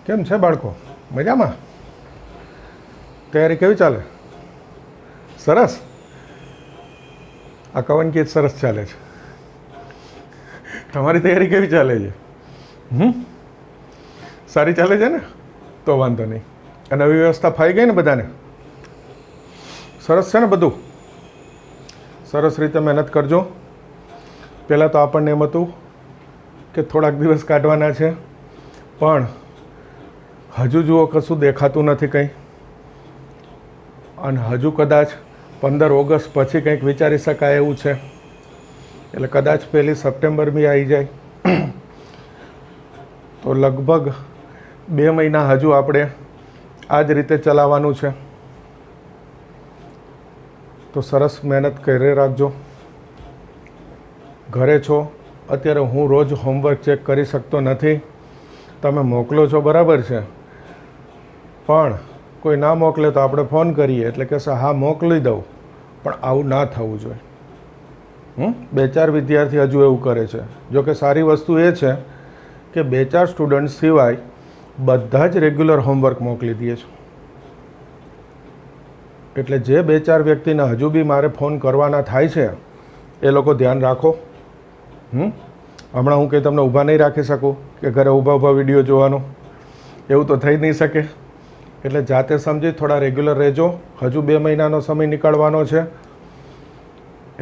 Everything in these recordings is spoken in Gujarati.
કેમ છે બાળકો? મજામાં? તૈયારી કેવી ચાલે? સરસ. આ કવન કે સરસ ચાલે છે. તમારી તૈયારી કેવી ચાલે છે? સારી ચાલે છે ને? તો વાંધો નહીં. અને નવી વ્યવસ્થા ફાઈ ગઈ ને બધાને? સરસ છે ને બધું? સરસ રીતે મહેનત કરજો. પહેલાં તો આપણને એમ હતું કે થોડાક દિવસ કાઢવાના છે, પણ હજુ જુઓ કશું દેખાતું નથી કંઈ, અને હજુ કદાચ 15 ઓગસ્ટ પછી કંઈક વિચારી શકાય એવું છે. એટલે કદાચ 1 સપ્ટેમ્બર બી આવી જાય તો લગભગ 2 મહિના હજુ આપણે આ જ રીતે ચલાવવાનું છે. તો સરસ મહેનત કરી રાખજો. ઘરે છો અત્યારે, હું રોજ હોમવર્ક ચેક કરી શકતો નથી. તમે મોકલો છો બરાબર છે, પણ કોઈ ના મોકલે તો આપણે ફોન કરીએ એટલે કે હા મોકલી દઉં, પણ આવું ના થવું જોઈએ. 2-4 વિદ્યાર્થી હજુ એવું કરે છે. જો કે સારી વસ્તુ એ છે કે 2-4 સ્ટુડન્ટ સિવાય બધા જ રેગ્યુલર હોમવર્ક મોકલી દે છે. એટલે જે 2-4 વ્યક્તિને હજુ બી મારે ફોન કરવાના થાય છે એ લોકો ધ્યાન રાખો. હમણાં હું કંઈ તમને ઊભા નહીં રાખી શકું કે ઘરે ઊભા વિડીયો જોવાનો, એવું તો થઈ નહીં શકે. એટલે જાતે સમજી થોડા રેગ્યુલર રહેજો. હજુ 2 મહિનાનો સમય નીકળવાનો છે,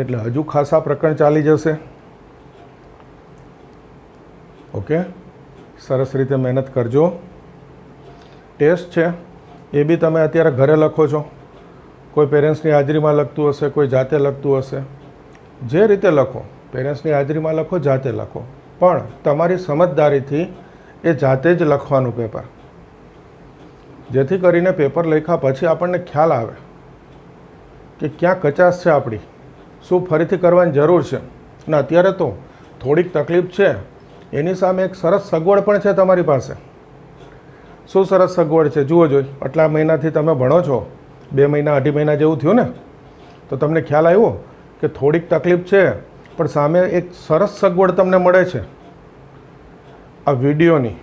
એટલે હજુ ખાસા પ્રકરણ ચાલી જશે. ઓકે, સરસ રીતે મહેનત કરજો. ટેસ્ટ છે એ બી તમે અત્યારે ઘરે લખો છો. કોઈ પેરેન્ટ્સની હાજરીમાં લખતું હશે, કોઈ જાતે લખતું હશે. જે રીતે લખો, પેરેન્ટ્સની હાજરીમાં લખો, જાતે લખો, પણ તમારી સમજદારીથી એ જાતે જ લખવાનું પેપર, જેથી કરીને પેપર લખ્યા પછી આપણને ખ્યાલ આવે કે ક્યાં કચાશ છે આપણી, શું ફરીથી કરવાની જરૂર છે. અને અત્યારે તો થોડીક તકલીફ છે, એની સામે એક સરસ સગવડ પણ છે તમારી પાસે. શું સરસ સગવડ છે જુઓ જોઈ. આટલા મહિનાથી તમે ભણો છો, 2 મહિના 2.5 મહિના જેવું થયું ને, તો તમને ખ્યાલ આવ્યો કે થોડીક તકલીફ છે, પણ સામે એક સરસ સગવડ તમને મળે છે આ વિડીયોની.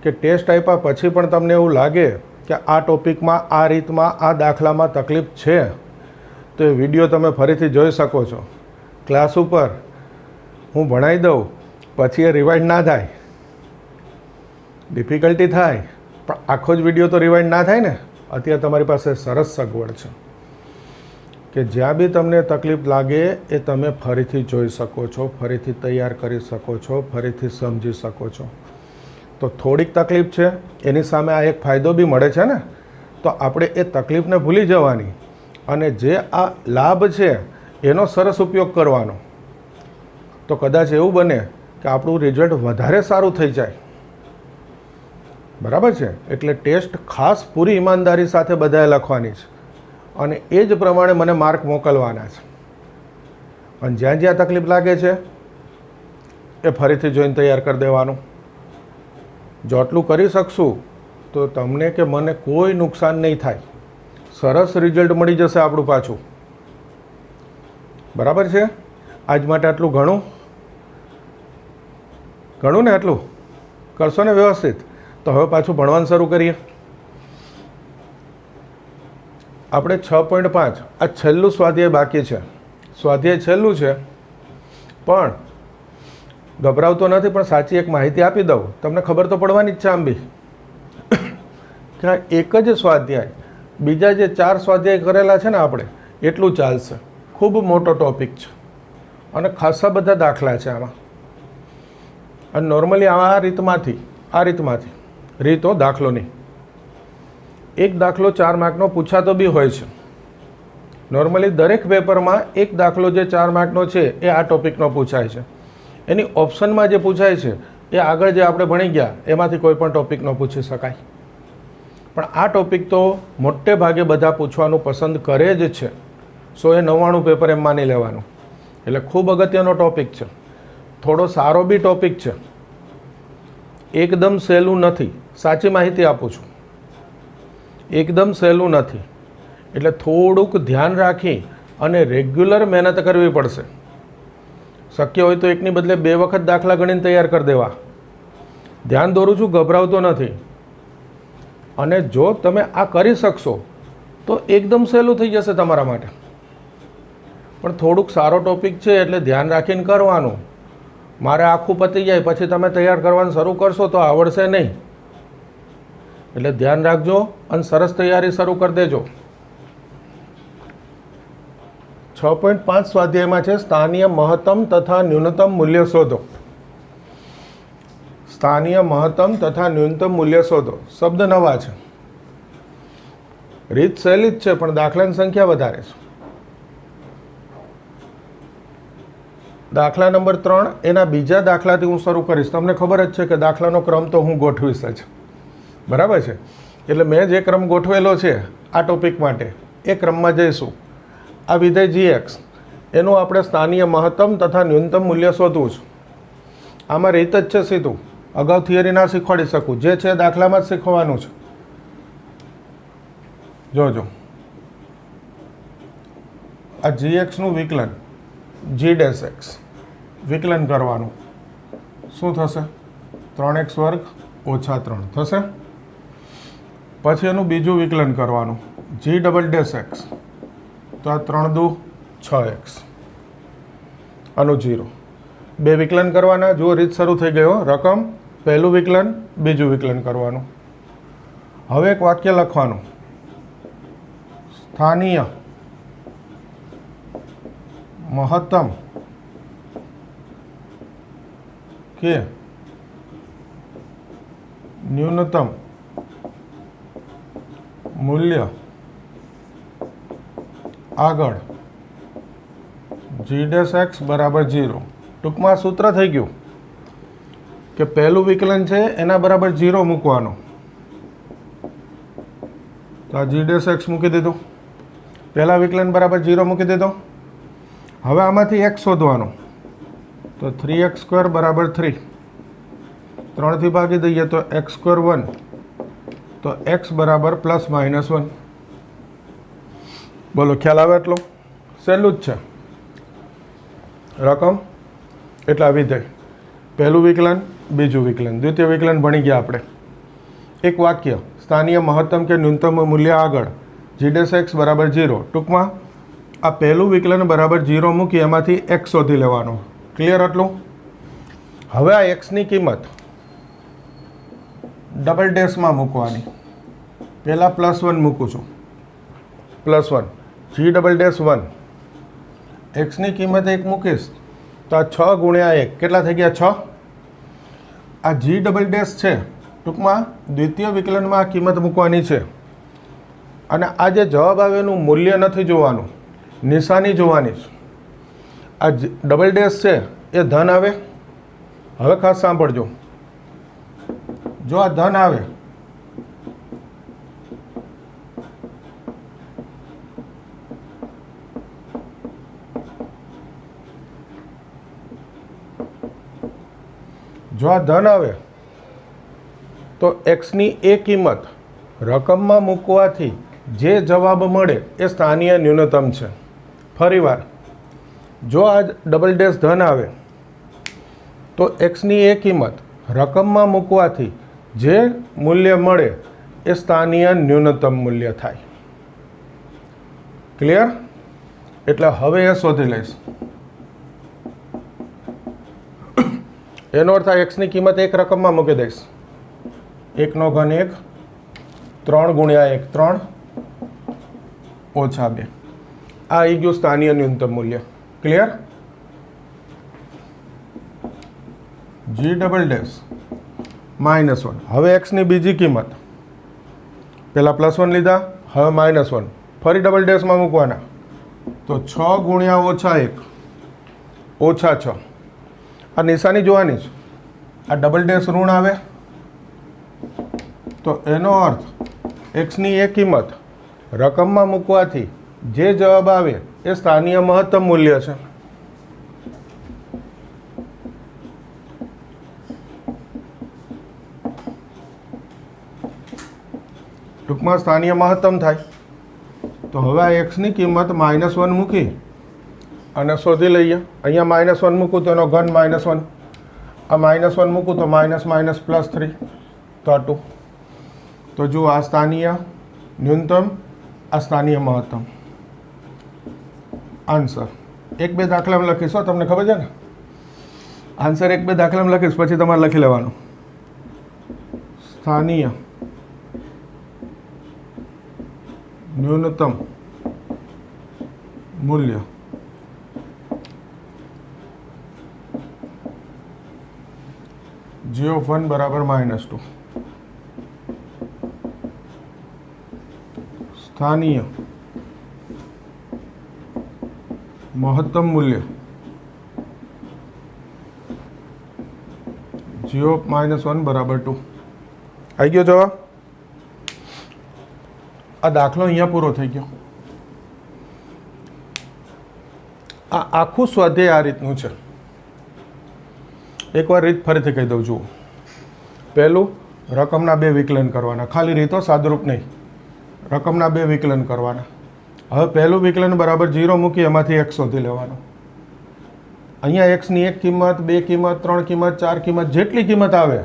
કે ટેસ્ટ આપ્યા પછી પણ તમને એવું લાગે કે આ ટોપિકમાં, આ રીતમાં, આ દાખલામાં તકલીફ છે, તો એ વિડીયો તમે ફરીથી જોઈ શકો છો. ક્લાસ ઉપર હું ભણાવી દઉં પછી એ રિવાઇન્ડ ના થાય, ડિફિકલ્ટી થાય, પણ આખો જ વિડીયો તો રિવાઇન્ડ ના થાય ને. અત્યારે તમારી પાસે સરસ સગવડ છે કે જ્યાં બી તમને તકલીફ લાગે એ તમે ફરીથી જોઈ શકો છો, ફરીથી તૈયાર કરી શકો છો, ફરીથી સમજી શકો છો. તો થોડીક તકલીફ છે, એની સામે આ એક ફાયદો બી મળે છે ને, તો આપણે એ તકલીફને ભૂલી જવાની અને જે આ લાભ છે એનો સરસ ઉપયોગ કરવાનો. તો કદાચ એવું બને કે આપણું રિઝલ્ટ વધારે સારું થઈ જાય. બરાબર છે? એટલે ટેસ્ટ ખાસ પૂરી ઈમાનદારી સાથે બધાએ લખવાની છે, અને એ જ પ્રમાણે મને માર્ક મોકલવાના છે. અને જ્યાં જ્યાં તકલીફ લાગે છે એ ફરીથી જોઈને તૈયાર કરી દેવાનું. જો આટલું કરી શકશું તો તમને કે મને કોઈ નુકસાન નહીં થાય. સરસ રિઝલ્ટ મળી જશે આપણું પાછું. બરાબર છે? આજ માટે આટલું ઘણું ને? આટલું કરશો ને વ્યવસ્થિત? તો હવે પાછું ભણવાનું શરૂ કરીએ. આપણે 6.5 આ છેલ્લું સ્વાધ્યાય બાકી છે. સ્વાધ્યાય છેલ્લું છે, પણ ગભરાવતો નથી, પણ સાચી એક માહિતી આપી દઉં, તમને ખબર તો પડવાની જ છે આમ બી કે આ એક જ સ્વાધ્યાય બીજા જે 4 સ્વાધ્યાય કરેલા છે ને આપણે, એટલું ચાલશે. ખૂબ મોટો ટોપિક છે અને ખાસા બધા દાખલા છે આમાં. અને નોર્મલી આ રીતમાંથી રીતો દાખલો નહીં, એક દાખલો 4 માર્કનો પૂછાતો બી હોય છે. નોર્મલી દરેક પેપરમાં એક દાખલો જે 4 માર્કનો છે એ આ ટોપિકનો પૂછાય છે. એની ઓપ્શનમાં જે પૂછાય છે એ આગળ જે આપણે ભણી ગયા એમાંથી કોઈ પણ ટોપિકનો પૂછી શકાય. પણ આ ટોપિક તો મોટે ભાગે બધા પૂછવાનું પસંદ કરે જ છે. 199 પેપર એમ માની લેવાનું. એટલે ખૂબ અગત્યનો ટોપિક છે. થોડો સારો બી ટોપિક છે, એકદમ સહેલું નથી. સાચી માહિતી આપું છું, એકદમ સહેલું નથી. એટલે થોડુંક ધ્યાન રાખી અને રેગ્યુલર મહેનત કરવી પડશે. શક્ય હોય તો એકની બદલે 2 વખત દાખલા ગણીને તૈયાર કરી દેવા. ધ્યાન દોરું છું, ગભરાવતો નથી. અને જો તમે આ કરી શકશો તો એકદમ સહેલું થઈ જશે તમારા માટે. પણ થોડુંક સારો ટોપિક છે એટલે ધ્યાન રાખીને કરવાનું. મારે આખું પતી જાય પછી તમે તૈયાર કરવાનું શરૂ કરશો તો આવડશે નહીં. એટલે ધ્યાન રાખજો અને સરસ તૈયારી શરૂ કરી દેજો. 6.5 સ્વાધ્યાયમાં છે સ્થાનીય મહત્તમ તથા ન્યૂનતમ મૂલ્ય શોધો. સ્થાનીય મહત્તમ તથા ન્યૂનતમ મૂલ્ય શોધો. શબ્દ નવા છે, રીત સહેલી જ છે પણ દાખલાની સંખ્યા વધારે છે. દાખલા નંબર 3 એના બીજા દાખલાથી હું શરૂ કરીશ. તમને ખબર જ છે કે દાખલાનો ક્રમ તો હું ગોઠવીશ જ, બરાબર છે. એટલે મેં જે ક્રમ ગોઠવેલો છે આ ટોપિક માટે એ ક્રમમાં જઈશું. આ વિધેય gx એનું આપણે સ્થાનીય મહત્તમ તથા ન્યૂનતમ મૂલ્ય શોધવું છે. આમાં રીત જ છે સીધું, અગાઉ થિયરી ના શીખવાડી શકું, જે છે દાખલામાં જ શીખવાનું છે. જોજો, આ gxનું વિકલન g' વિકલન કરવાનું શું થશે? 3x વર્ગ ઓછા 3 થશે. પછી એનું બીજું વિકલન કરવાનું g'(x), તો આ 3 દુ 6x આનું 0. બે વિકલન કરવાના. જુઓ રીત શરૂ થઈ ગયો. રકમ પહેલું વિકલન બીજું વિકલન કરવાનું. હવે એક વાક્ય લખવાનું, સ્થાનીય મહત્તમ કે ન્યૂનતમ મૂલ્ય આગળ g' બરાબર 0. ટૂંકમાં સૂત્ર થઈ ગયું કે પહેલું વિકલન છે એના બરાબર 0 મૂકવાનો. તો આ g' મૂકી દીધું. પહેલા વિકલન બરાબર 0 મૂકી દીધો. હવે આમાંથી x શોધવાનો. તો 3x² બરાબર 3. 3થી ભાગી દઈએ તો x² 1. તો x બરાબર ±1. બોલો, ખ્યાલ આવે? એટલો સહેલું જ છે. રકમ એટલા વિધેય, પહેલું વિકલન બીજું વિકલન, દ્વિતીય વિકલન ભણી ગયા આપણે. એક વાક્ય, સ્થાનીય મહત્તમ કે ન્યૂનતમ મૂલ્ય આગળ g' બરાબર 0. ટૂંકમાં આ પહેલું વિકલન બરાબર 0 મૂકી એમાંથી x શોધી લેવાનો. ક્લિયર આટલું? હવે આ xની કિંમત ડબલ ડેશમાં મૂકવાની. પહેલાં +1 મૂકું છું, +1 g'1. xની કિંમત 1 મૂકીશ તો આ 6 ગુણ્યા 1 કેટલા થઈ ગયા? 6. આ g' છે ટૂંકમાં દ્વિતીય વિકલનમાં આ કિંમત મૂકવાની છે. અને આ જે જવાબ આવે એનું મૂલ્ય નથી જોવાનું, નિશાની જોવાની છે. આ ડબલ ડેશ છે એ ધન આવે. હવે ખાસ સાંભળજો, જો આ ધન આવે તો xની એ કિંમત રકમમાં મૂકવાથી જે જવાબ મળે એ સ્થાનીય ન્યૂનતમ છે. ફરીવાર, જો આ ડબલ ડેશ ધન આવે તો xની એ કિંમત રકમમાં મૂકવાથી જે મૂલ્ય મળે એ સ્થાનીય ન્યૂનતમ મૂલ્ય થાય. ક્લિયર? એટલે હવે એ શોધી લઈશ. એનો અર્થ આ એક્સની કિંમત એક રકમમાં મૂકી દઈશ. 1 નો ઘન 1, 3 ગુણ્યા 1 3 ઓછા 2. આ આવી ગયું સ્થાનીય ન્યૂનતમ મૂલ્ય. ક્લિયર? g'- -1. હવે એક્સની બીજી કિંમત, પહેલાં +1 લીધા, હવે -1, ફરી ડબલ ડેશમાં મૂકવાના. તો 6 ગુણ્યા ઓછા 1 ઓછા 6. આ નિશાની જોવાની છે. આ ડબલ ડેશ ઋણ આવે તો એનો અર્થ એક્સની એ કિંમત રકમમાં મૂકવાથી જે જવાબ આવે એ સ્થાનીય મહત્તમ મૂલ્ય છે. ટૂંકમાં સ્થાનીય મહત્તમ થાય. તો હવે આ એક્સની કિંમત -1 મૂકી અને શોધી લઈએ. અહીંયા -1 મૂકું તો એનો ઘન -1. आ -1 मूकूँ तो माइनस माइनस +3 तो 2। तो जो आ स्थानीय न्यूनतम आ स्थानीय महत्तम आंसर 1-2 दाखला में लखीश। तमने खबर है ने आंसर 1-2 दाखला में लखीश पछी तमारे लखी लेवानुं स्थानीय न्यूनतम मूल्य G(1) बराबर -2 स्थानीय महत्तम मूल्य G(-1) बराबर 2। आई गयो जवाब। आ दाखलो अहींया पूरो थई गयो। आ आखुं स्वाध्याय आ रीतनुं छे। एक बार रीत फरीथी कही दઉં। जुओ पहलू रकमना 2 विकलन करवाना, खाली रीतो सादरूप नहीं, रकमना 2 विकलन करवाना। हवे पहलू विकलन बराबर 0 मूकी एमांथी x शोधी लेवानो। अहींया x ની 1 किंमत 2 किंमत 3 किंमत 4 किंमत जेटली किंमत आवे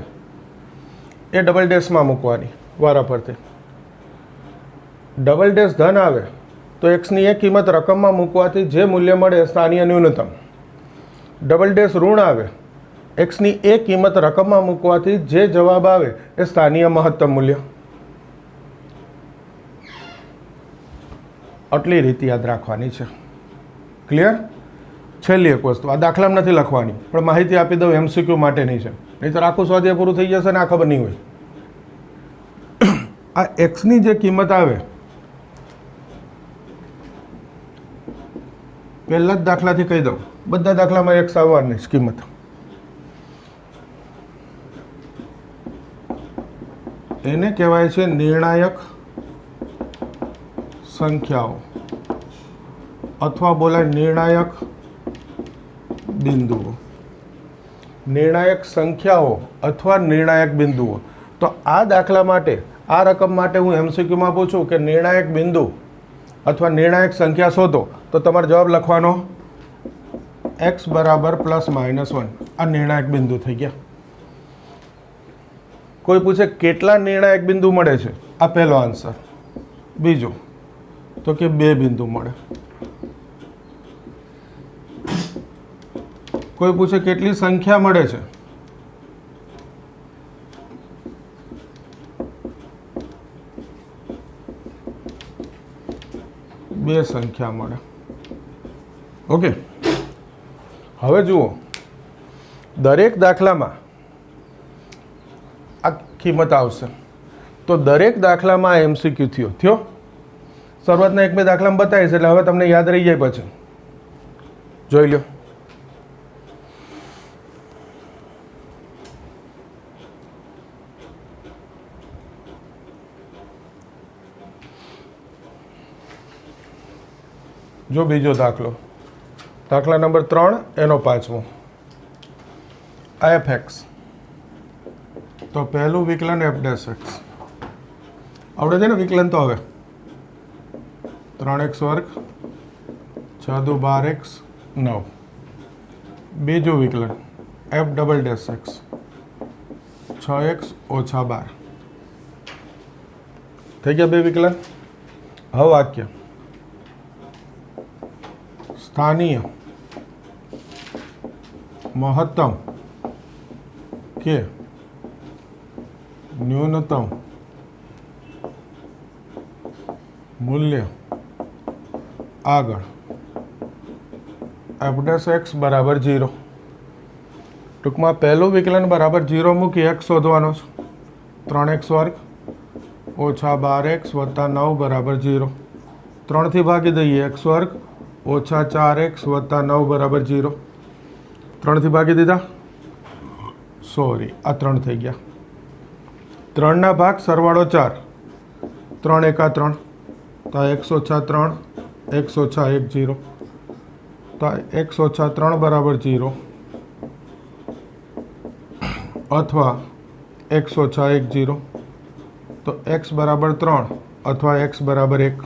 ए डबल डेश में मूकवानी वारा फरते। डबल डेश धन आवे तो x ની 1 किंमत रकम में मूकवाथी जे मूल्य मळे स्थानीय न्यूनतम। डबल डेश ऋण आवे x ની 1 किंमत रकम में मूकवाथी जे जवाब आवे ए स्थानीय महत्तम मूल्य। आटली रीत याद राखवानी छे। क्लियर। छेल्ली एक वस्तु आ दाखला में नहीं लखवानी पण माहिती आपी दઉં MCQ माटेनी छे, नहींतर आखुं स्वाध्याय पूरुं थई जशे ने आ खबर नहीं होय। आ x ની જે કિંમત આવે પહેલા જ દાખલાથી કહી દઉં, બધા દાખલામાં x આવવાની જ કિંમત। એને કહેવાય છે નિર્ણાયક સંખ્યાઓ અથવા બોલાય નિર્ણાયક બિંદુઓ। નિર્ણાયક સંખ્યાઓ અથવા નિર્ણાયક બિંદુઓ। તો આ દાખલા માટે આ રકમ માટે હું MCQ માં પૂછું કે નિર્ણાયક બિંદુ અથવા નિર્ણાયક સંખ્યા શોધો તો તમારો જવાબ લખવાનો x બરાબર +-1। આ નિર્ણાયક બિંદુ થઈ ગયા। કોઈ પૂછે કેટલા નિર્ણાયક બિંદુ મળે છે, આ પહેલો આન્સર। બીજો તો કે 2 બિંદુ મળે। કોઈ પૂછે કેટલી સંખ્યા મળે છે, બે સંખ્યા મળે। ઓકે, હવે જુઓ દરેક દાખલામાં આ કિંમત આવશે તો દરેક દાખલામાં MCQ થયો। શરૂઆતના 1-2 દાખલામાં બતાવીશ એટલે હવે તમને યાદ રહી જાય। પછી જોઈ લો। जो बीजो दाखलो दाखला नंबर 3 एनो 5मो f(x) तो पहलू विकलन f'(x) आवड़े छे ने विकलन। तो हवे 3x² 6 × 12x 9। बीजू विकलन f'(x) 6x - 12 थई गया 2 विकलन। हवे वाक्य स्थानीय महत्तम के न्यूनतम मूल्य आगळ f'(x) बराबर 0। टूंक में पहलू विकलन बराबर 0 मूकी x शोधवानो छे। 3x² - 12x + 9 बराबर 0। 3 थी भागी दईए x² - 4x + 9 बराबर 0। 3 थी भागी दीधा, सॉरी आ 3 थी गया। 3 ना भाग सरवाड़ो 4, 3 × 3 तो x - 3 x - 1 0 तो x - 3 बराबर 0 अथवा x - 1 0 तो x बराबर 3 अथवा x बराबर 1।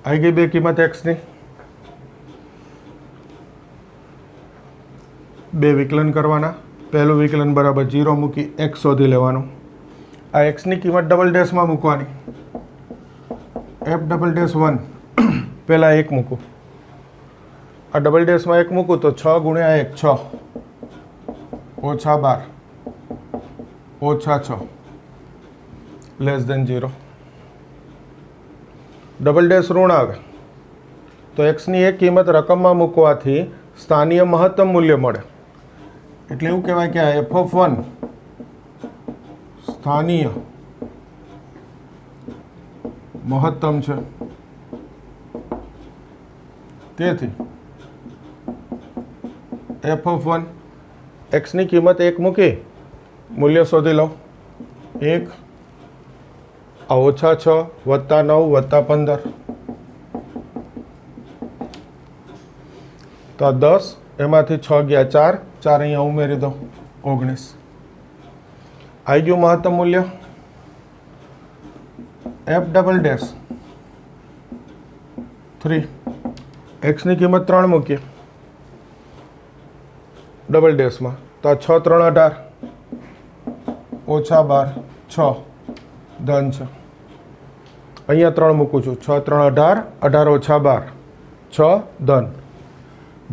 आई गई 2 किंमत x नी। બે વિકલન કરવાના. પહેલું વિકલન બરાબર 0 મૂકી x શોધી લેવાનું. આ xની કિંમત ડબલ ડેશમાં મૂકવાની. f ડબલ ડેશ 1 પહેલાં 1 મૂકું. આ ડબલ ડેશમાં 1 મૂકું તો 6 ગુણ્યા 1 6 ઓછા 12 ઓછા 6 લેસ દેન 0. ડબલ ડેશ ઋણ આવે તો એક્સની એક કિંમત રકમમાં મૂકવાથી સ્થાનીય મહત્તમ મૂલ્ય મળે. એટલે એવું કહેવાય કે આ એફ ઓફ 1 સ્થાનીય મહત્તમ છે. તેથી એફ ઓફ 1 એક્સની કિંમત 1 મૂકી મૂલ્ય શોધી લો. 1 આ ઓછા 6 વત્તા 9 વત્તા 15 તો આ 10 એમાંથી 6 ગયા 4 4 અહીંયા ઉમેરી દો 19. આવી ગયું મહત્તમ મૂલ્ય. એફ ડબલ ડેશ 3 એક્સની કિંમત 3 મૂકીએ ડબલ ડેશમાં તો આ 6 3 18 ઓછા 12 6 ધન છે. અહીંયા 3 મૂકું છું 6 3 18 18 ઓછા 12 6 ધન.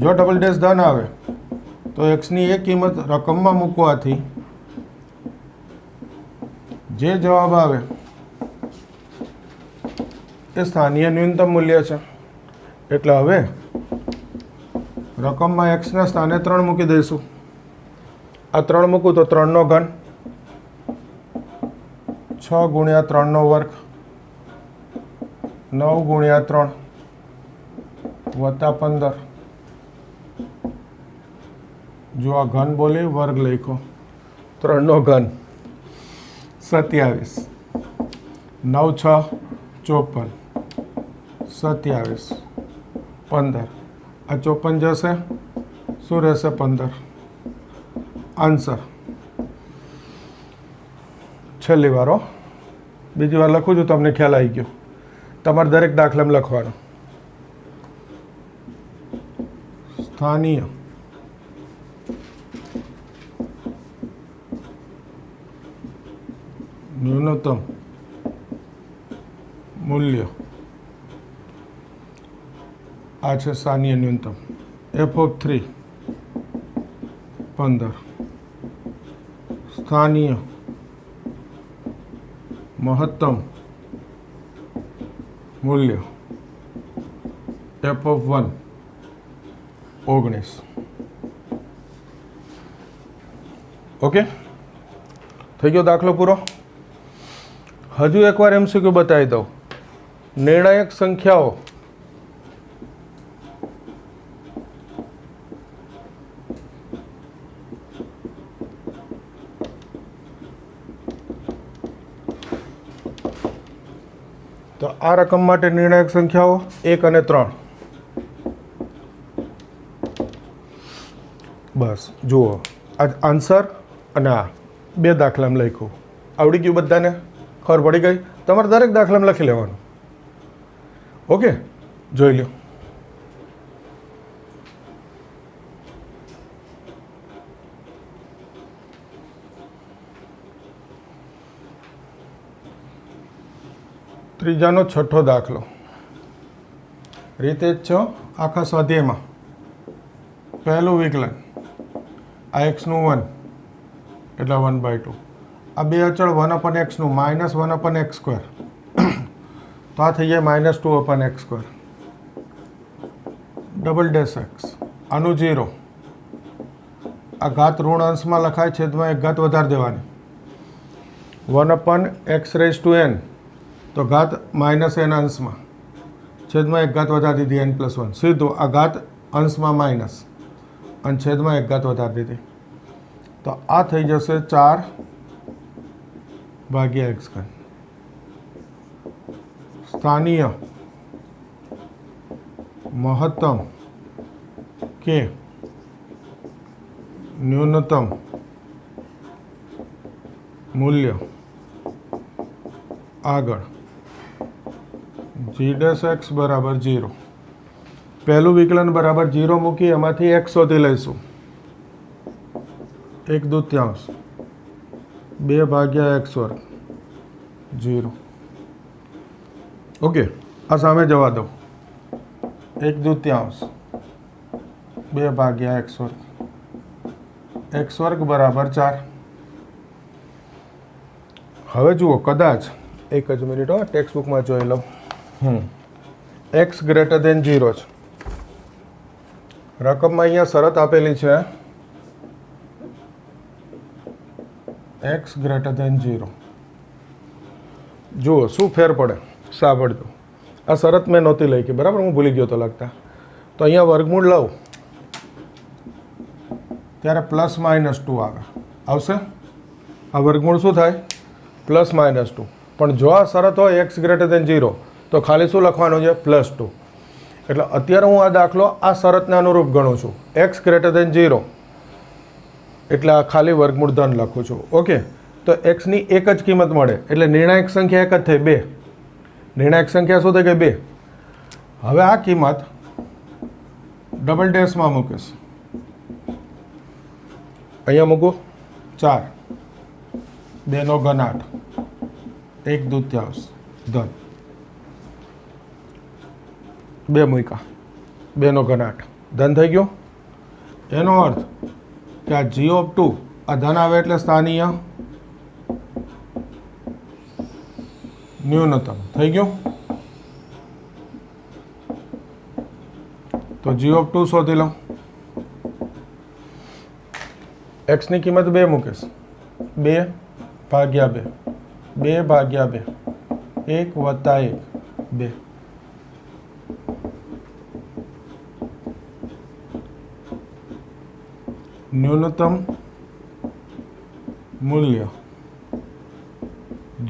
જો ડબલ ડેશ ધન આવે તો એક્સની એક કિંમત રકમમાં મૂકવાથી જે જવાબ આવે એ સ્થાનીય ન્યૂનતમ મૂલ્ય છે. એટલે હવે રકમમાં એક્સના સ્થાને 3 મૂકી દઈશું. આ 3 મૂકું તો 3નો ઘન 6 ગુણ્યા 3નો વર્ગ 9 ગુણ્યા 3 વત્તા 15. જો આ ઘન બોલે વર્ગ લખો 3નો ઘન 27 9 6 54 27 15. આ 54 જશે શું રહેશે 15. આન્સર. છેલ્લી વાર બીજી વાર લખું છું તમને ખ્યાલ આવી ગયો. તમારે દરેક દાખલામાં લખવાનો સ્થાનીય ન્યૂનતમ મૂલ્ય. આ છે સ્થાનીય ન્યૂનતમ. એફ ઓફ 3 15 સ્થાનીય મહત્તમ મૂલ્ય એફ ઓફ 1 19. ઓકે થઈ ગયો દાખલો પૂરો. હજુ એકવાર MCQ બતાવી દઉં. નિર્ણાયક સંખ્યાઓ તો આ રકમ માટે નિર્ણાયક સંખ્યાઓ 1 અને 3. બસ જુઓ આ આન્સર અને આ બે દાખલામાં લખ્યું. આવડી ગયું બધાને? ખબર પડી ગઈ? તમારે દરેક દાખલામાં લખી લેવાનું. ઓકે જોઈ લો. ત્રીજાનો છઠ્ઠો દાખલો. રીતે જ છો આખા સ્વાધ્યાયમાં. પહેલું વિકલન આ એક્સનું 1 એટલે 1/2. આ બે અચળ 1/x માઇનસ 1/x². તો આ થઈ જાય -2/x². ડબલ ડેશ એક્સ આનું 0. આ ઘાત ઋણ અંશમાં લખાય છેદમાં એક ઘાત વધારી દેવાની. 1/x⁻n તો ઘાત -n અંશમાં છેદમાં એક ઘાત વધારી દીધી n+1. સીધું આ ઘાત અંશમાં માઇનસ અને છેદમાં એક ઘાત વધારી દીધી. તો આ થઈ જશે 4/x². સ્થાનીય મહત્તમ કે ન્યૂનતમ મૂલ્ય આગળ g'(x) બરાબર 0. પહેલું વિકલન બરાબર 0 મૂકી એમાંથી x શોધી લઈશું. 1/2 2 ભાગ્યા x વર્ગ 0. ઓકે, આ સામે જવા દો. 1/2 2 ભાગ્યા x વર્ગ બરાબર 4. હવે જુઓ, કદાચ એક જ મિનિટ ટેક્સ્ટ બુકમાં જોઈ લો. x ગ્રેટર દેન 0 છે. રકમમાં અહીંયા શરત આપેલી છે x ગ્રેટર દેન 0. જુઓ શું ફેર પડે, સાંભળજો. આ શરત મેં નહોતી લઈ કે બરાબર, હું ભૂલી ગયો તો લખતા. તો અહીંયા વર્ગમૂળ લઉં ત્યારે +-2 આવે, આવશે. આ વર્ગમૂળ શું થાય? +-2. પણ જો આ શરત હોય x ગ્રેટર દેન 0 તો ખાલી શું લખવાનું છે? +2. એટલે અત્યારે હું આ દાખલો આ શરતને અનુરૂપ ગણું છું. x ગ્રેટર દેન 0 એટલે આ ખાલી વર્ગમૂળ ધન લખું છું. ઓકે, તો xની એક જ કિંમત મળે એટલે નિર્ણાયક સંખ્યા એક જ થઈ, 2. નિર્ણાયક સંખ્યા શું થઈ ગઈ? 2. હવે આ કિંમત ડબલ ડેશમાં મૂકીશ. અહીંયા મૂકું 4 2 નો ઘન 8 1/2 ધન 2 મૂક્યા, 2 નો ઘન 8 ધન થઈ ગયું. એનો અર્થ કે આ g(2) આ ધન આવે એટલે સ્થાનીય ન્યૂનતમ થઈ ગયું. તો g(2) શોધી લો. x ની કિંમત 2 મૂકીશ. 2 ભાગ્યા 2 2 ભાગ્યા 2 1 વત્તા 1 2. ન્યૂનતમ મૂલ્ય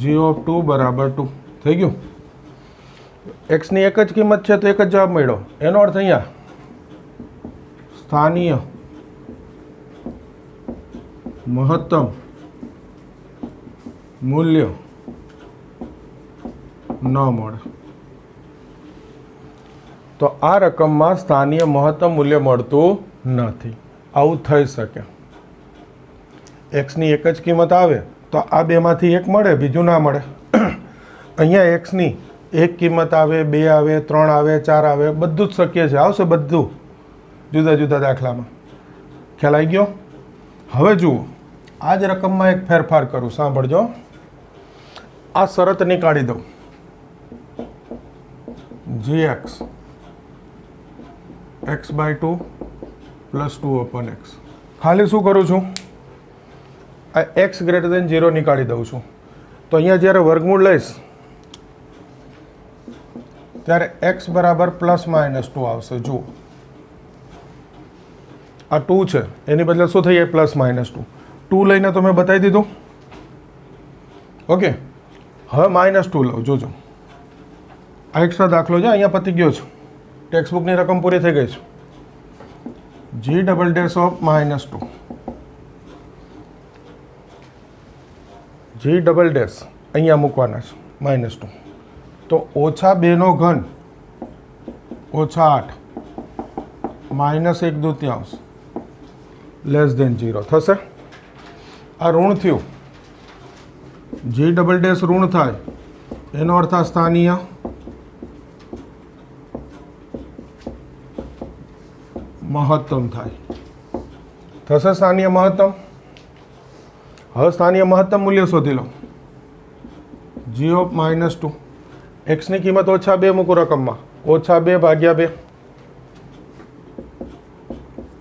g(2) બરાબર 2 થઈ ગયું. x ની એક જ કિંમત છે તો એક જ જવાબ મળ્યો. એનો અર્થ અહીંયા સ્થાનીય મહત્તમ મૂલ્ય ન મળે. તો આ રકમમાં સ્થાનીય મહત્તમ મૂલ્ય મળતું નથી. આવું થઈ શકે. એક્સની એક જ કિંમત આવે તો આ બેમાંથી એક મળે, બીજું ના મળે. અહીંયા એક્સની એક કિંમત આવે, 2 આવે, 3 આવે, 4 આવે, બધું જ શક્ય છે. આવશે બધું જુદા જુદા દાખલામાં. ખ્યાલ આવી ગયો? હવે જુઓ, આ જ રકમમાં એક ફેરફાર કરું. સાંભળજો, આ શરત નીકાળી દઉં. gx x/2 + 2/x. ખાલી શું કરું છું? આ x ગ્રેટર દેન 0 નીકાળી દઉં છું. તો અહીંયા જ્યારે વર્ગમૂળ લઈશ ત્યારે x બરાબર +-2 આવશે. જુઓ, આ 2 છે, એની બદલે શું થઈ જાય? +-2. 2 લઈને તો મેં બતાવી દીધું. ઓકે, હવે -2 લઉં. જોજો, આ એક્સ્ટ્રા દાખલો છે, અહીંયા પતી ગયો છે. ટેક્સ્ટ બુકની રકમ પૂરી થઈ ગઈ છે. g double dash of -2 g double dash અહીંયા મૂકવાના છે -2. તો -2 નો ઘન -8 -1/2 લેસ દેન 0 થશે. આ ઋણ થયું. g ડબલ ડેશ ઋણ થાય એનો અર્થ આ સ્થાનીય મહત્તમ થાય. થશે સ્થાનીય મહત્તમ. હવે સ્થાનીય મહત્તમ મૂલ્ય શોધી લો. g of -2. x ની કિંમત -2 મૂકો રકમમાં. -2 ભાગ્યા 2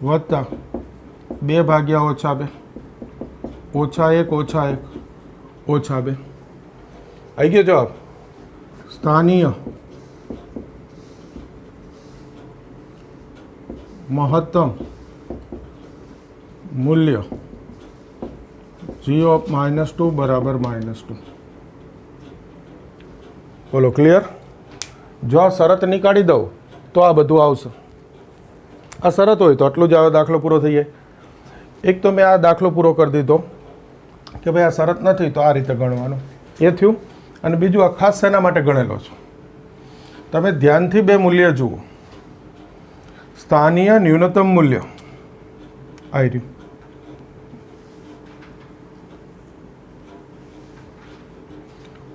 વત્તા 2 ભાગ્યા -2 -1 -1 -2. આવી ગયો જવાબ. સ્થાનીય મહત્તમ મૂલ્ય g ઓફ -2 બરાબર -2. બોલો, ક્લિયર? જો આ શરત નીકાળી દઉં તો આ બધું આવશે. આ શરત હોય તો આટલું જ આવે, દાખલો પૂરો થઈ જાય. એક તો મેં આ દાખલો પૂરો કરી દીધો કે ભાઈ આ શરત નથી તો આ રીતે ગણવાનું, એ થયું. અને બીજું આ ખાસ શેના માટે ગણેલો છે? તમે ધ્યાનથી 2 મૂલ્ય જુઓ. સ્થાનીય ન્યૂનતમ મૂલ્ય આવી રહ્યું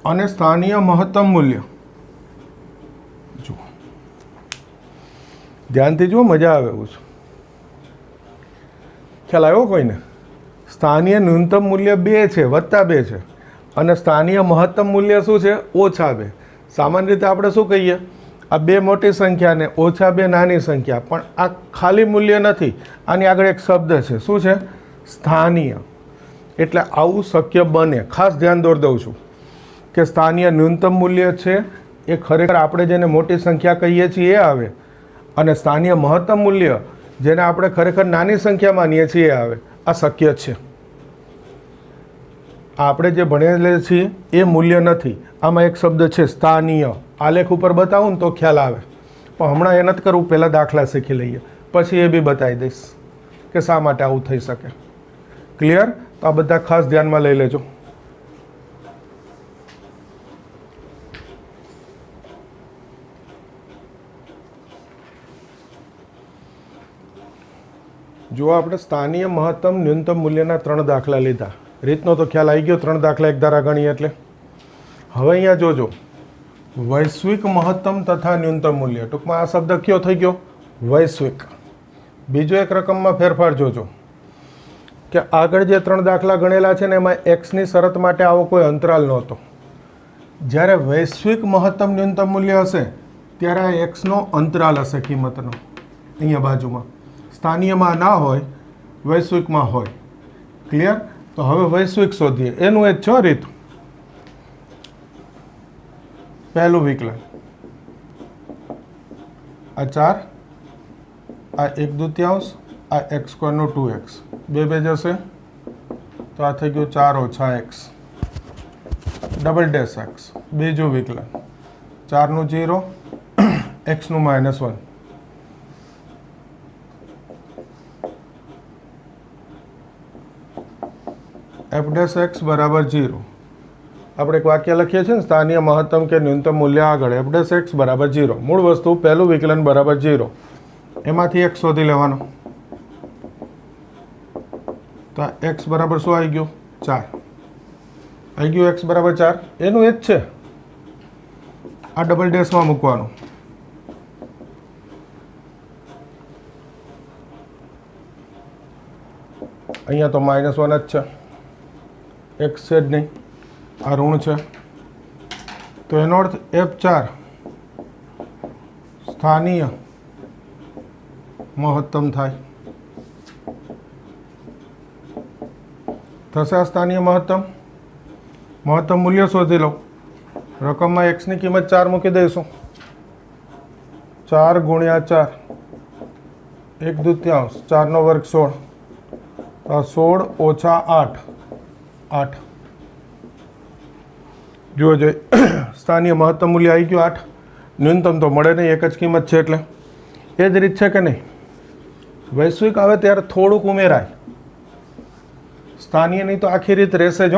અને સ્થાનીય મહત્તમ મૂલ્ય. જુઓ ધ્યાનથી જુઓ, મજા આવે એવું છે. ખ્યાલ આવ્યો કોઈને? સ્થાનીય ન્યૂનતમ મૂલ્ય 2 છે, +2 છે, અને સ્થાનીય મહત્તમ મૂલ્ય શું છે? -2. સામાન્ય રીતે આપણે શું કહીએ? આ 2 મોટી સંખ્યા ને -2 નાની સંખ્યા, પણ આ ખાલી મૂલ્ય નથી, આની આગળ એક શબ્દ છે. શું છે? સ્થાનીય. એટલે આવું શક્ય બને. ખાસ ધ્યાન દોરી છું કે સ્થાનીય ન્યૂનતમ મૂલ્ય છે એ ખરેખર આપણે જેને મોટી સંખ્યા કહીએ છીએ એ આવે, અને સ્થાનીય મહત્તમ મૂલ્ય જેને આપણે ખરેખર નાની સંખ્યા માનીએ છીએ એ આવે. આ શક્ય છે. આપણે જે ભણેલા છીએ એ મૂલ્ય નથી. આમાં એક શબ્દ છે સ્થાનીય. આલેખ ઉપર બતાવું ને તો ખ્યાલ આવે, પણ હમણાં એ નથી કરવું. પહેલાં દાખલા શીખી લઈએ, પછી એ બી બતાવી દઈશ કે શા માટે આવું થઈ શકે. ક્લિયર? તો આ બધા ખાસ ધ્યાનમાં લઈ લેજો. જો આપણે સ્થાનીય મહત્તમ ન્યૂનતમ મૂલ્યના 3 દાખલા લીધા. રીતનો તો ખ્યાલ આવી ગયો. 3 દાખલા એક ધારા ગણીએ એટલે. હવે અહીંયા જોજો, વૈશ્વિક મહત્તમ તથા ન્યૂનતમ મૂલ્ય. ટૂંકમાં આ શબ્દ કયો થઈ ગયો? વૈશ્વિક. બીજો એક રકમમાં ફેરફાર જોજો કે આગળ જે 3 દાખલા ગણેલા છે ને એમાં એક્સની શરત માટે આવો કોઈ અંતરાલ નહોતો. જ્યારે વૈશ્વિક મહત્તમ ન્યૂનતમ મૂલ્ય હશે ત્યારે આ એક્સનો અંતરાલ હશે કિંમતનો. અહીંયા બાજુમાં સ્થાનીયમાં ના હોય, વૈશ્વિકમાં હોય. ક્લિયર? તો હવે વૈશ્વિક શોધીએ. એનું એ 6 રીત. પહેલું વિકલન, આ 4, આ 1/2, આ x²નો 2x, 2 જશે તો આ થઈ ગયું 4 - x (x). બીજું વિકલન, 4નું 0, x નું -1. f' x બરાબર 0. આપણે એક વાક્ય લખીએ છીએ ને, સ્થાનીય મહત્તમ કે ન્યૂનતમ મૂલ્ય આગળ f' x બરાબર 0. મૂળ વસ્તુ પહેલું વિકલન બરાબર 0. એમાંથી x શોધી લેવાનો. તો x બરાબર શું આવી ગયું? 4 આવી ગયું. x બરાબર 4 એનું એ જ છે. આ ડબલ ડેશમાં મૂકવાનું. અહીંયા તો -1 જ છે, x છે જ નહીં, આ ઋણ છે. તો એનો અર્થ f4 સ્થાનીય મહત્તમ થાય. થશે આ સ્થાનીય મહત્તમ. મહત્તમ મૂલ્ય શોધી લો. રકમમાં એક્સની કિંમત 4 મૂકી દઈશું. 4 × 4 1/2, 4નો વર્ગ 16. 16 - 8 8. જુઓ જોઈએ, સ્થાનીય મહત્તમ મૂલ્ય આવી ગયું 8. ન્યૂનતમ તો મળે નહીં, એક જ કિંમત છે એટલે. એ જ રીત છે કે નહીં? વૈશ્વિક આવે ત્યારે થોડુંક ઉમેરાય. સ્થાનીયની તો આખી રીત રહેશે જ.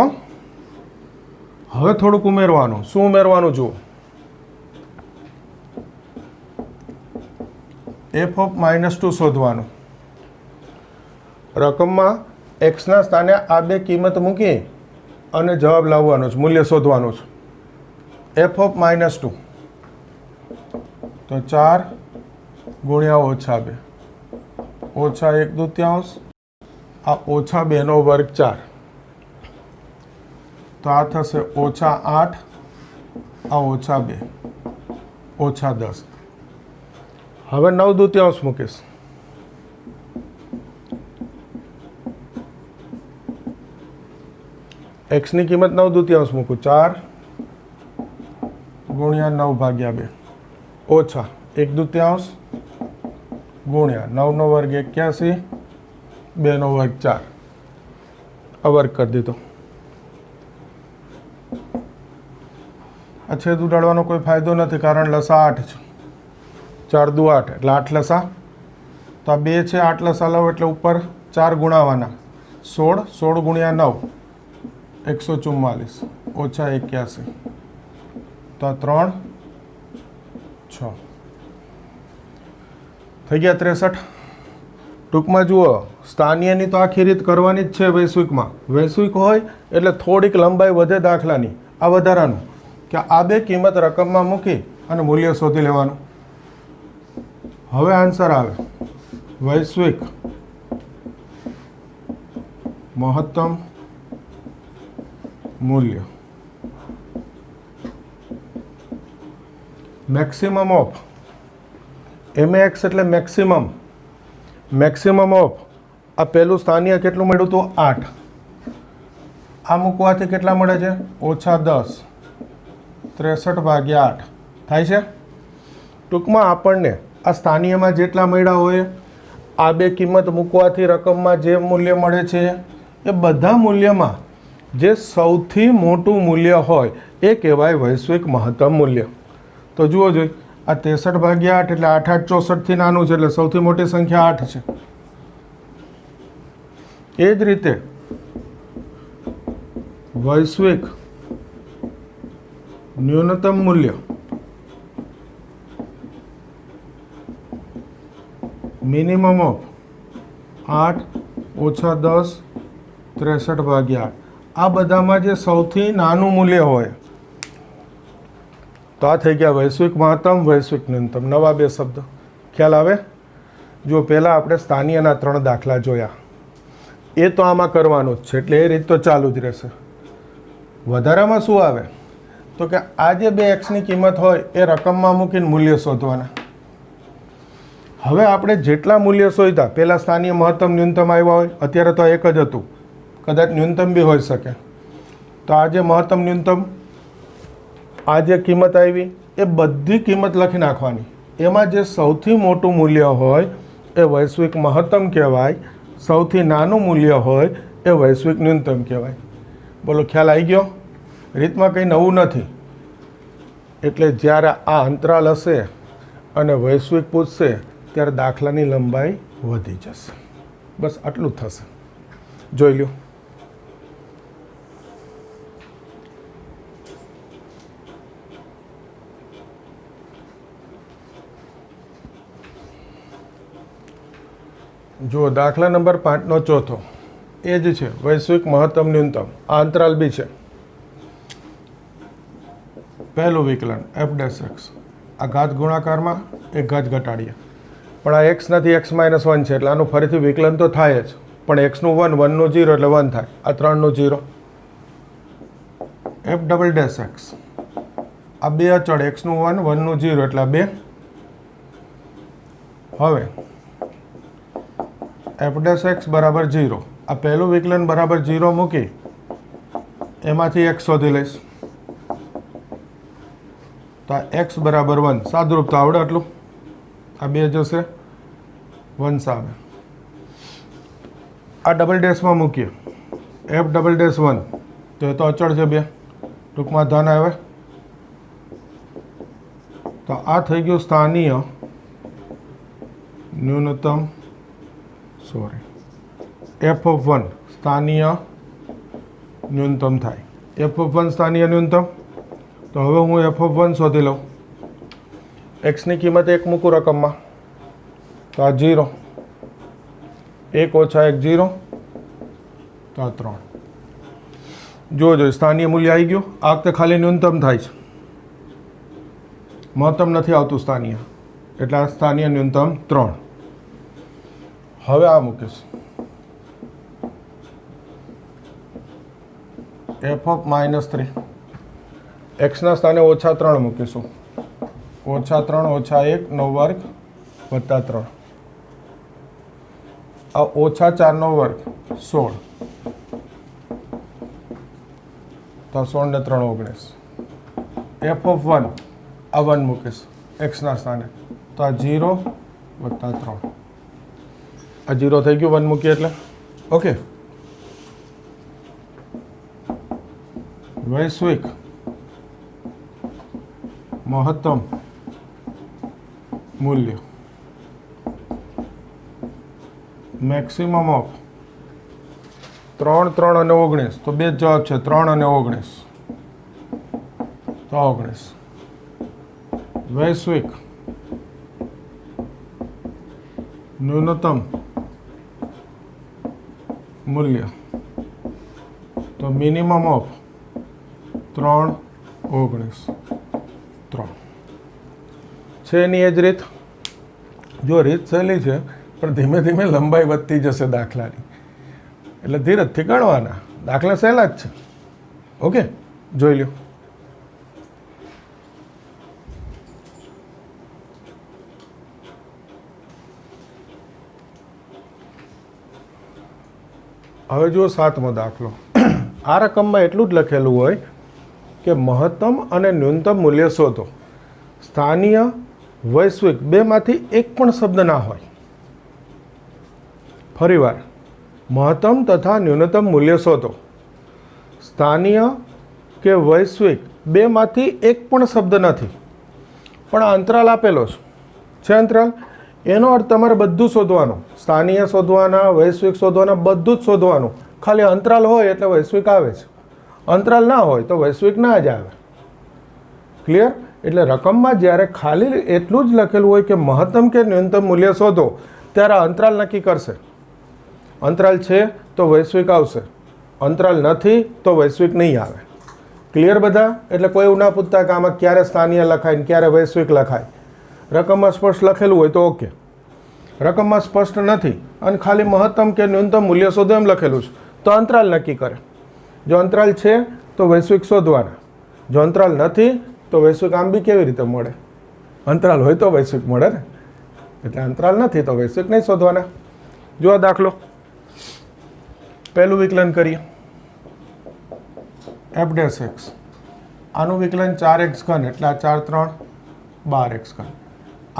હવે થોડુંક ઉમેરવાનું. શું ઉમેરવાનું? જુઓ, f(-2) શોધવાનું. રકમમાં એક્સના સ્થાને આ 2 કિંમત મૂકી અને જવાબ લાવવાનો છે, મૂલ્ય શોધવાનું છે. f(-2) તો 4 × -2 -1/2, આ -2નો વર્ગ 4. તો આ થશે -8, આ -2, -10. હવે 9/2 મૂકીશ. એક્સની કિંમત 9/2 મૂકું. 4 × 9/2 ઓછા 1/2 ગુણ્યા 9નો વર્ગ 81, 2નો વર્ગ 4. આ વર્ગ કરી દીધો. આ છેદ ઉડાડવાનો કોઈ ફાયદો નથી, કારણ લસા 8 છે. 4 દુ 8 એટલે 8 લસા. તો આ 2 છે, 8 લસા લાવો એટલે ઉપર 4 ગુણાવાના. 16 16 × 9 144 ઓછા 81. તો આ 3 6 થઈ ગયા 63. ટૂંકમાં જુઓ, સ્થાનીયની તો આખી રીત કરવાની જ છે વૈશ્વિકમાં. વૈશ્વિક હોય એટલે થોડીક લંબાઈ વધે દાખલાની, આ વધારાનું. કે આ બે કિંમત રકમમાં મૂકી અને મૂલ્ય શોધી લેવાનું. હવે આન્સર આવે વૈશ્વિક મહત્તમ મૂલ્ય મેક્સિમમ ઓફ MAX એટલે મેક્સિમમ. મેક્સિમમ ઓફ આ પહેલું સ્થાનીય કેટલું મળ્યું હતું 8. આ મૂકવાથી કેટલા મળે છે? -10 63/8 થાય છે. ટૂંકમાં આપણને આ સ્થાનીયમાં જેટલા મળ્યા હોય આ બે કિંમત મૂકવાથી રકમમાં જે મૂલ્ય મળે છે એ બધા મૂલ્યમાં જે સૌથી મોટું મૂલ્ય હોય એ કહેવાય વૈશ્વિક મહત્તમ મૂલ્ય. તો જુઓ જોઈએ આ 63/8 એટલે 8 8 64થી નાનું છે એટલે સૌથી મોટી સંખ્યા 8 છે. એ જ રીતે વૈશ્વિક ન્યૂનતમ મૂલ્ય મિનિમમ ઓફ 8 - 10 63/8 આ બધામાં જે સૌથી નાનું મૂલ્ય હોય તો આ થઈ ગયા વૈશ્વિક મહત્તમ વૈશ્વિક ન્યૂનતમ. નવા બે શબ્દ ખ્યાલ આવે? જો પહેલાં આપણે સ્થાનીયના 3 દાખલા જોયા એ તો આમાં કરવાનું જ છે એટલે એ રીત તો ચાલુ જ રહેશે. વધારામાં શું આવે તો કે આ જે બે એક્સની કિંમત હોય એ રકમમાં મૂકીને મૂલ્ય શોધવાના. હવે આપણે જેટલા મૂલ્ય શોધ્યા પહેલાં સ્થાનીય મહત્તમ ન્યૂનતમ આવ્યા હોય અત્યારે તો એક જ હતું કદાચ ન્યૂનતમ બી હોઈ શકે. તો આ જે મહત્તમ ન્યૂનતમ આ જે કિંમત આવી એ બધી કિંમત લખી નાખવાની. એમાં જે સૌથી મોટું મૂલ્ય હોય એ વૈશ્વિક મહત્તમ કહેવાય, સૌથી નાનું મૂલ્ય હોય એ વૈશ્વિક ન્યૂનતમ કહેવાય. બોલો ખ્યાલ આવી ગયો? રીતમાં કંઈ નવું નથી. એટલે જ્યારે આ અંતરાલ હશે અને વૈશ્વિક પૂછશે ત્યારે દાખલાની લંબાઈ વધી જશે. બસ આટલું જ થશે. જોઈ લો. જુઓ દાખલા નંબર 5નો ચોથો એ જ છે વૈશ્વિક મહત્તમ ન્યૂનતમ. આ અંતરાલ બી છે. પહેલું વિકલન f'(x) આ ઘાત ગુણાકારમાં એક ઘાત ઘટાડીએ પણ આ x નથી x - 1 છે એટલે આનું ફરીથી વિકલન તો થાય જ પણ xનું 1 1નું 0 એટલે 1 થાય. આ 3નું 0 f'(x) આ બે અચળ xનું 1 1નું 0 એટલે 2. હવે f'(x) બરાબર 0 આ પહેલું વિકલન બરાબર 0 મૂકી એમાંથી x શોધી લઈશ તો x બરાબર 1 સાદુરૂપ તો આવડે આટલું. આ બે જશે 1 સામે. આ ડબલ ડેશમાં મૂકીએ f'(1) તો એ તો અચળ છે 2 ટૂંકમાં ધન આવે તો આ થઈ ગયું સ્થાનીય ન્યૂનતમ f(1) સ્થાનીય ન્યૂનતમ થાય. f(1) સ્થાનીય ન્યૂનતમ. તો હવે હું f(1) શોધી લઉં. એક્સની કિંમત 1 મૂકું રકમમાં તો આ 0 1 - 1 0 તો આ 3. જો સ્થાનીય મૂલ્ય આવી ગયું. આ વખતે ખાલી ન્યૂનતમ થાય છે મહત્તમ નથી આવતું સ્થાનીય એટલે આ સ્થાનીય ન્યૂનતમ 3. હવે આ મૂકીશ f(-3) એક્સના સ્થાને -3 મૂકીશું. -3 - 1 9 વર્ગ વત્તા 3 આ -4નો વર્ગ 16 તો 16 ને 3 19. f(1) આ 1 મૂકીશ એક્સના સ્થાને તો આ 0 વત્તા 3 આ 0 થઈ ગયું 1 મૂકીએ એટલે. ઓકે. વૈશ્વિક મહત્તમ મૂલ્ય મેક્સિમમ ઓફ 3 3 અને 19 તો બે જવાબ છે 3 અને 19 તો 19. વૈશ્વિક ન્યૂનતમ મૂલ્ય તો મિનિમમ ઓફ 3 19 છે એની એ જ રીત. જો રીત સહેલી છે પણ ધીમે ધીમે લંબાઈ વધતી જશે દાખલાની, એટલે ધીરજથી ગણવાના. દાખલા સહેલા જ છે. ઓકે, જોઈ લ્યો. હવે જુઓ 7મો દાખલો. આ રકમમાં એટલું જ લખેલું હોય કે મહત્તમ અને ન્યૂનતમ મૂલ્ય શોધો. સ્થાનીય, વૈશ્વિક બેમાંથી એક પણ શબ્દ ના હોય. ફરીવાર, મહત્તમ તથા ન્યૂનતમ મૂલ્ય શોધો. સ્થાનીય કે વૈશ્વિક બેમાંથી એક પણ શબ્દ નથી, પણ આ અંતરાલ આપેલો છે અંતરાલ. એનો અર્થ તમારે બધું શોધવાનું. સ્થાનીય શોધવાના, વૈશ્વિક શોધવાના, બધું જ શોધવાનું. ખાલી અંતરાલ હોય એટલે વૈશ્વિક આવે છે, અંતરાલ ના હોય તો વૈશ્વિક ના જ આવે. ક્લિયર? એટલે રકમમાં જ્યારે ખાલી એટલું જ લખેલું હોય કે મહત્તમ કે ન્યૂનતમ મૂલ્ય શોધો, ત્યારે અંતરાલ નક્કી કરશે. અંતરાલ છે તો વૈશ્વિક આવશે, અંતરાલ નથી તો વૈશ્વિક નહીં આવે. ક્લિયર બધા? એટલે કોઈ એવું ના પૂછતા કે આમાં ક્યારે સ્થાનીય લખાય ને ક્યારે વૈશ્વિક લખાય. રકમમાં સ્પષ્ટ લખેલું હોય તો ઓકે. રકમમાં સ્પષ્ટ નથી અને ખાલી મહત્તમ કે ન્યૂનતમ મૂલ્ય શોધો એમ લખેલું છે તો અંતરાલ નક્કી કરે. જો અંતરાલ છે તો વૈશ્વિક શોધવાના, જો અંતરાલ નથી તો વૈશ્વિક આમ બી કેવી રીતે મળે? અંતરાલ હોય તો વૈશ્વિક મળે ને. એટલે અંતરાલ નથી તો વૈશ્વિક નહીં શોધવાના. જો આ દાખલો, પહેલું વિકલન કરીએ. f'(x). આનું વિકલન 4x ઘન એટલે આ 4 3 12x ઘન.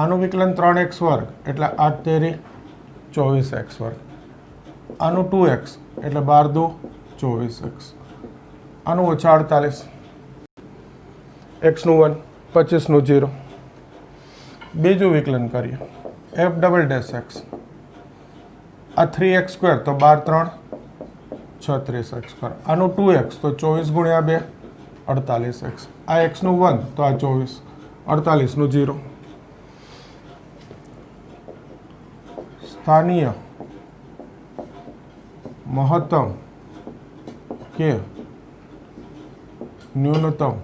આનું વિકલન 3x વર્ગ એટલે 8 તેરી 24x વર્ગ. આનું 2x એટલે 12 દુ 24x. આનું ઓછા 48. x નું 1, 25 નું 0. બીજું વિકલન કરીએ. f'(x). આ 3x² તો 12 3 36x². આનું 2x તો 24 ગુણ્યા 2 48x. આ x નું 1 તો આ 24, 48 નું 0. સ્થાનીય, મહત્તમ કે ન્યૂનતમ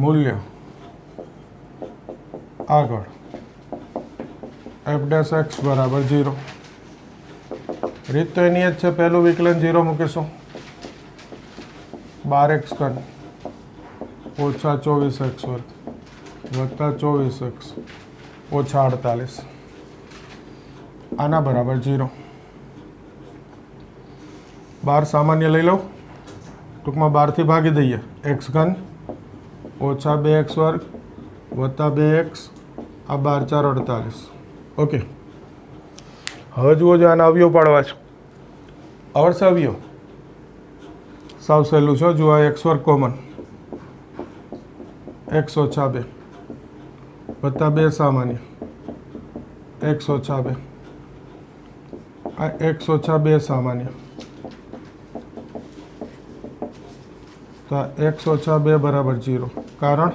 મૂલ્ય આગળ f'(x) બરાબર 0. રીત તો એની જ છે. પહેલું વિકલન 0 મૂકીશું. 12x ઘન ઓછા 24x વર્ગ વત્તા 24x ઓછા 48. આના બરાબર 0. 12 સામાન્ય લઈ લઉં. ટૂંકમાં 12થી ભાગી દઈએ. x ઘન ઓછા 2x વર્ગ વત્તા 2x, આ 12 4 48. ઓકે, હવે જુઓ, જો આના અવયવ પાડવા છે. આવડશે અવયવ? સાવ સહેલું છે. જુઓ, x વર્ગ કોમન, x ઓછા 2 વત્તા 2 સામાન્ય, x ઓછા 2, આ x ઓછા 2 સામાન્ય, તો x ઓછા 2 બરાબર 0. કારણ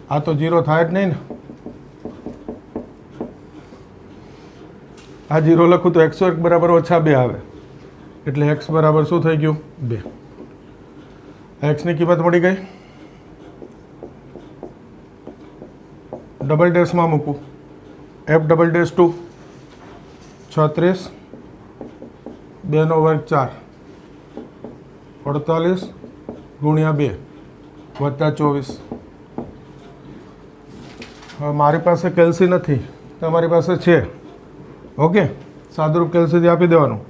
આ તો 0 થાય જ નહીં ને. આ 0 લખું તો x વર્ગ બરાબર ઓછા 2 આવે, એટલે x બરાબર શું થઈ ગયું? 2. x ની કિંમત મળી ગઈ. ડબલ ડેશમાં મૂકું. f'(2) 36 2 નો વર્ગ 4 48 ગુણ્યા 2 વત્તા 24. હવે મારી પાસે કેલ્સી નથી, તમારી પાસે છે. ઓકે, સાદુરૂપ કેલ્સીથી આપી દેવાનું.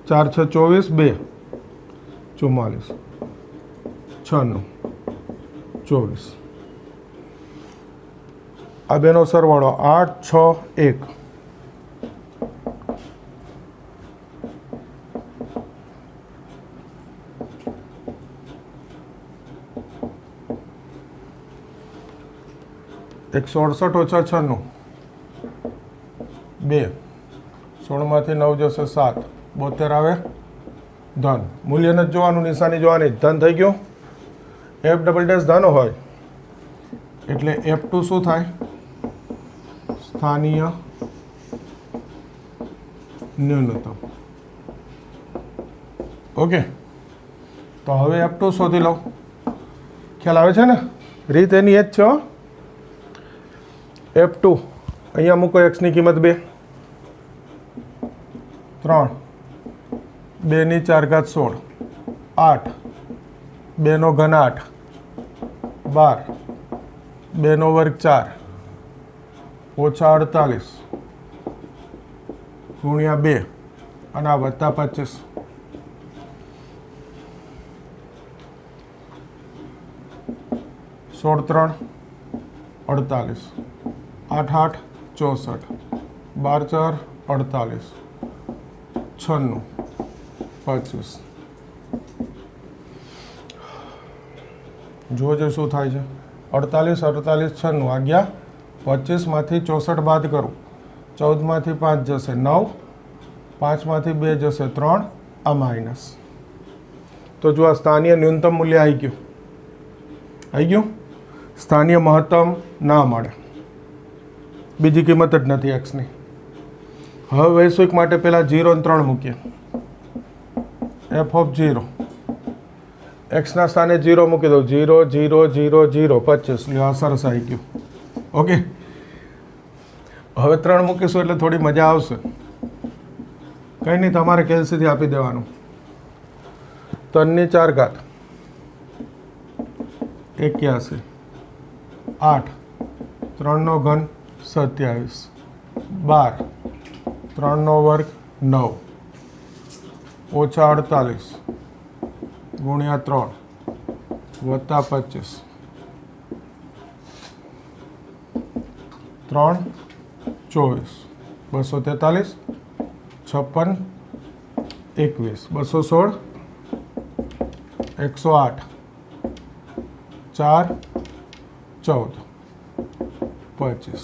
4 6 24 2 44 6 24. આ બેનો સરવાળો 8 6 1. એક 67 ઓછા 96 2. 16માંથી 9 જશે 7, 72 આવે ધન. મૂલ્ય નથી જોવાનું, નિશાની જોવાની. ધન થઈ ગયું. f' ધન હોય એટલે f2 શું થાય? સ્થાનીય ન્યૂનતમ. ઓકે, તો હવે F2 શોધી લો. ખ્યાલ આવે છે ને? રીત એની એ જ છે. F2 અહીંયા મૂકો, એક્સની કિંમત 2, 3, 2 ની 4 ઘાત 16, 8, 2 નો ઘન 8, 12, 2 નો વર્ગ 4, ઓછા 48 ગુણ્યા 2 અને આ વત્તા 25. 16 3 48, 8 8 64, 12 4 48, 96 25. જોજો શું થાય છે. 48 48 96 આ ગયા. 25 માંથી 64 બાદ કરું, 14 માંથી 5 જશે 9, 5 માંથી 2 જશે 3, આ માઇનસ. તો જો આ સ્થાનીય ન્યૂનતમ મૂલ્ય આવી ગયું. આવી ગયું. સ્થાનીય મહત્તમ ના મળે, બીજી કિંમત જ નથી એક્સની. હવે વૈશ્વિક માટે પહેલાં 0 અને 3 મૂકીએ. f(0) એક્સના સ્થાને 0 મૂકી દો. 0 0 0 0 25. આ સરસ આવી ગયું. ઓકે, હવે 3 મૂકીશું એટલે થોડી મજા આવશે. કંઈ નહીં, તમારે કેલ્સીથી આપી દેવાનું. 3 ની 4 ઘાત 81, 8, 3 નો ઘન 27, 12, 3 નો વર્ગ 9, ઓછા 48 ગુણ્યા 3 વત્તા 25, 3 24, 243, 56 21, 216, 108, 4 14 25.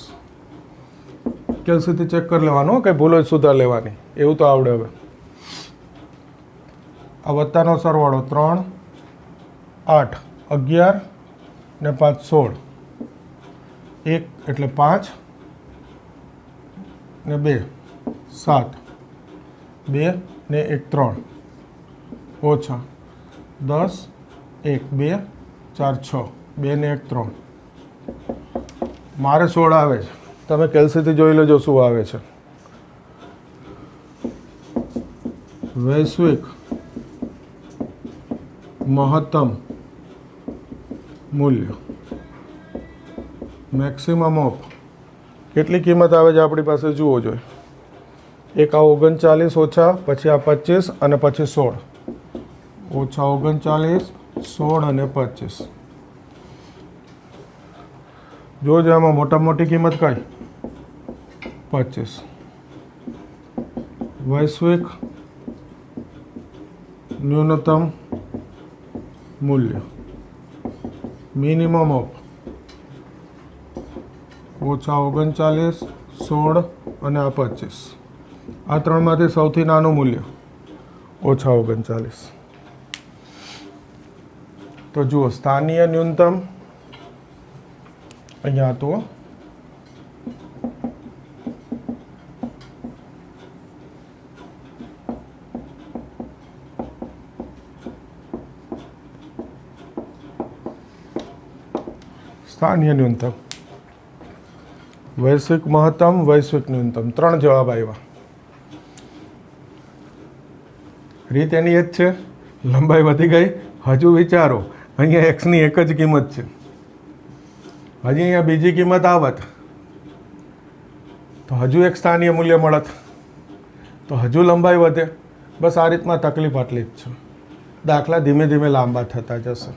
કેલ્સીથી ચેક કરી લેવાનું, કંઈ ભૂલો સુધાર લેવાની, એવું તો આવડે. હવે આ વત્તાનો સરવાળો 3 8 11 ને 5 16, 1 એટલે 5 ને 2 7, 2 ને 1 3, ઓછા 10 1 2 4 6, 2 ને 1 3. મારે 16 આવે છે. તમે કેલ્સીથી જોઈ લેજો શું આવે છે. વૈશ્વિક મહત્તમ મૂલ્ય મેક્સિમમ ઓફ કેટલી કિંમત આવે છે આપણી પાસે જુઓ જોઈએ. એક આ 39 ઓછા, પછી આ 25 અને પછી 16, ઓછા 39 16 અને 25. જોજો આમાં મોટા મોટી કિંમત કઈ? 25. વૈશ્વિક ન્યૂનતમ મૂલ્ય મિનિમમ ઓફ ઓછા 39 16 અને આ 25. આ ત્રણમાંથી સૌથી નાનું મૂલ્ય ઓછા 39. તો જુઓ સ્થાનીય ન્યૂનતમ અહીંયા તો સ્થાનીય ન્યૂનતમ, વૈશ્વિક મહત્તમ, વૈશ્વિક ન્યૂનતમ, 3 જવાબ આવ્યા. રીત એની એ જ છે. લંબાઈ વધી ગઈ. હજુ વિચારો, અહીંયા એક્સની એક જ કિંમત છે. હજી અહીંયા બીજી કિંમત આવત તો હજુ એક સ્થાનીય મૂલ્ય મળત, તો હજુ લંબાઈ વધે. બસ આ રીતમાં તકલીફ આટલી જ છે. દાખલા ધીમે ધીમે લાંબા થતા જશે.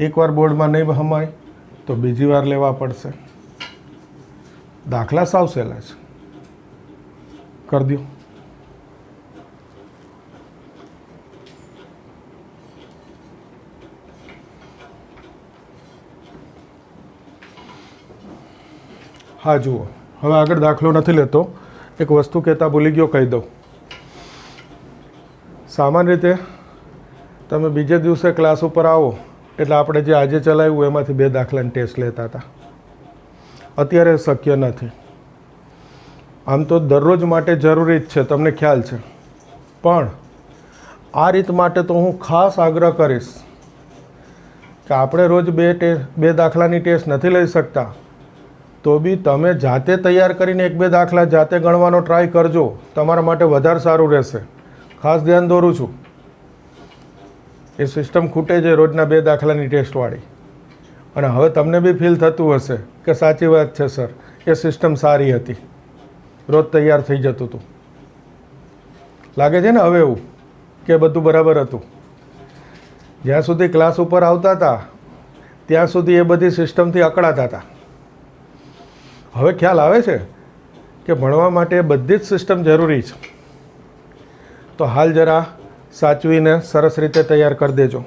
એકવાર બોર્ડમાં નહીં હમાય તો બીજી વાર લેવા પડશે. દાખલા સાવ સહેલા છે, કરી દો. હા જુઓ, હવે આગળ દાખલો નથી લેતો. એક વસ્તુ કહેતા ભૂલી ગયો, કહી દઉં. સામાન્ય રીતે તમે બીજે દિવસે ક્લાસ ઉપર આવો એટલે આપણે જે આજે ચલાવ્યું એમાંથી 2 દાખલાની ટેસ્ટ લેતા હતા. અત્યારે શક્ય નથી. આમ તો દરરોજ માટે જરૂરી જ છે, તમને ખ્યાલ છે. પણ આ રીત માટે તો હું ખાસ આગ્રહ કરીશ કે આપણે રોજ બે દાખલાની ટેસ્ટ નથી લઈ શકતા, તો બી તમે જાતે તૈયાર કરીને 1-2 દાખલા જાતે ગણવાનો ટ્રાય કરજો, તમારા માટે વધારે સારું રહેશે. ખાસ ધ્યાન દોરું છું, એ સિસ્ટમ ખૂટે છે રોજના 2 દાખલાની ટેસ્ટવાળી. અને હવે તમને બી ફીલ થતું હશે કે સાચી વાત છે સર, એ સિસ્ટમ સારી હતી, રોજ તૈયાર થઈ જતું હતું. લાગે છે ને હવે એવું કે બધું બરાબર હતું? જ્યાં સુધી ક્લાસ ઉપર આવતા હતા ત્યાં સુધી એ બધી સિસ્ટમથી અકળાતા હતા. હવે ખ્યાલ આવે છે કે ભણવા માટે બધી જ સિસ્ટમ જરૂરી છે. તો હાલ જરા સાચવીને સરસ રીતે તૈયાર કરી દેજો.